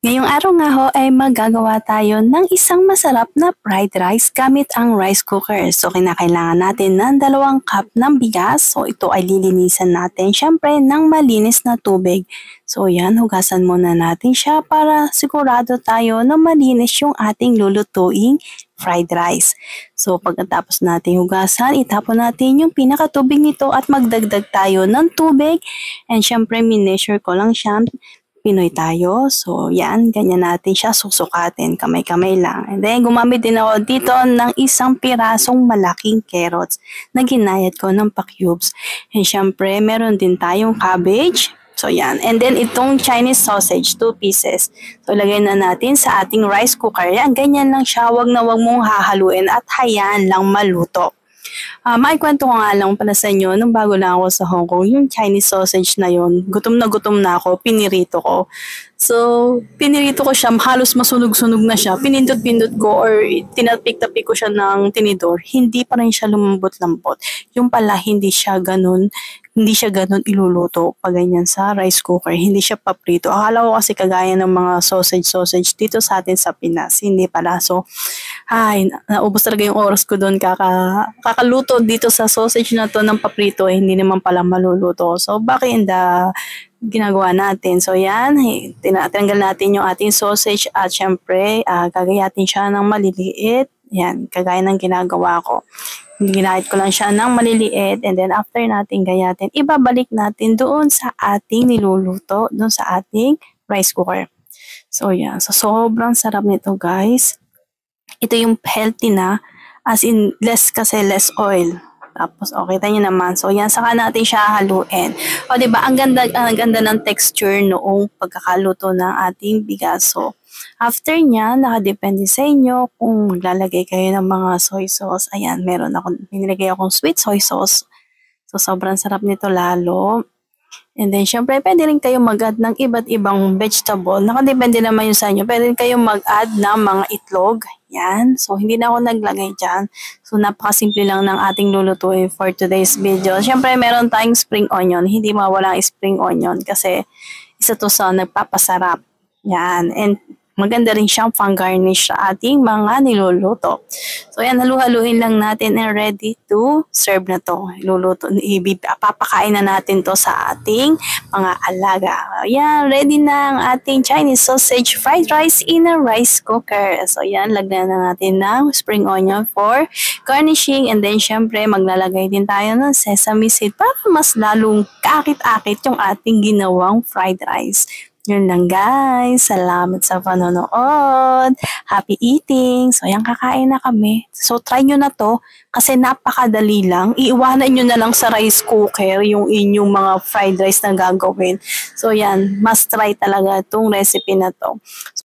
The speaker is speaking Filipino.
Ngayong araw nga ho ay magagawa tayo ng isang masarap na fried rice gamit ang rice cooker. So kinakailangan natin ng 2 cup ng bigas. So ito ay lilinisan natin syempre ng malinis na tubig. So yan, hugasan muna natin siya para sigurado tayo na malinis yung ating lulutuing fried rice. So pagkatapos natin hugasan, itapon natin yung pinakatubig nito at magdagdag tayo ng tubig. And syempre mineasure ko lang siya. Pinoy tayo. So, yan. Ganyan natin siya susukatin. Kamay-kamay lang. And then, gumamit din ako dito ng isang pirasong malaking carrots na ginayat ko ng pa-cubes. And syempre, meron din tayong cabbage. So, yan. And then, itong Chinese sausage, 2 pieces. So, ilagay na natin sa ating rice cooker. Yan, ganyan lang siya. Wag na wag mong hahaluin at hayaan lang maluto. Maikwento ko nga lang pala sa inyo, nung bago lang ako sa Hong Kong, yung Chinese sausage na yun, gutom na ako, pinirito ko. So, pinirito ko siya, halos masunog-sunog na siya, pinindot-pindot ko or tinapik-tapik ko siya ng tinidor, hindi pa rin siya lumambot-lambot. Yung pala, hindi siya ganun iluluto pag ganyan sa rice cooker. Hindi siya paprito. Akala ko kasi kagaya ng mga sausage dito sa atin sa Pinas. Hindi pala. So, naubos talaga yung oras ko doon kakaluto dito sa sausage na to ng paprito. Hindi naman pala maluluto. So, bakit ginagawa natin? So, yan. Tinanggal natin yung ating sausage at syempre, gagayatin siya ng maliliit. Yan, kagaya ng ginagawa ko. Ginahit ko lang siya ng maliliit and then after natin gayatin, ibabalik natin doon sa ating niluluto, doon sa ating rice cooker. So yan, so sobrang sarap nito guys. Ito yung healthy na, as in less oil. Tapos okay, kita nyo naman. So yan, saka natin siya haluin. O diba, ang ganda ng texture noong pagkakaluto ng ating bigas. So after niya, nakadepende sa inyo kung maglalagay kayo ng mga soy sauce. Ayan, pinilagay akong sweet soy sauce. So, sobrang sarap nito lalo. And then, syempre, pwede rin kayo mag-add ng iba't ibang vegetable. Nakadepende naman yun sa inyo. Pwede rin kayo mag-add ng mga itlog. Yan. So, hindi na ako naglagay dyan. So, napakasimple lang ng ating lulutuin for today's video. Syempre, meron tayong spring onion. Hindi mawala ang spring onion kasi isa to sa nagpapasarap. Yan. And maganda rin siyang pang-garnish sa ating mga niluluto. So, yan, halu-haluin lang natin and ready to serve na to. Papakain na natin to sa ating mga alaga. Yan, ready na ang ating Chinese sausage fried rice in a rice cooker. So, yan, lagyan na natin ng spring onion for garnishing. And then, syempre, maglalagay din tayo ng sesame seed para mas lalong kaakit-akit yung ating ginawang fried rice. Yun lang guys. Salamat sa panonood. Happy eating. So, yan, kakain na kami. So, try nyo na to kasi napakadali lang. Iiwanan nyo na lang sa rice cooker yung inyong mga fried rice na gagawin. So, yan, must try talaga itong recipe na to.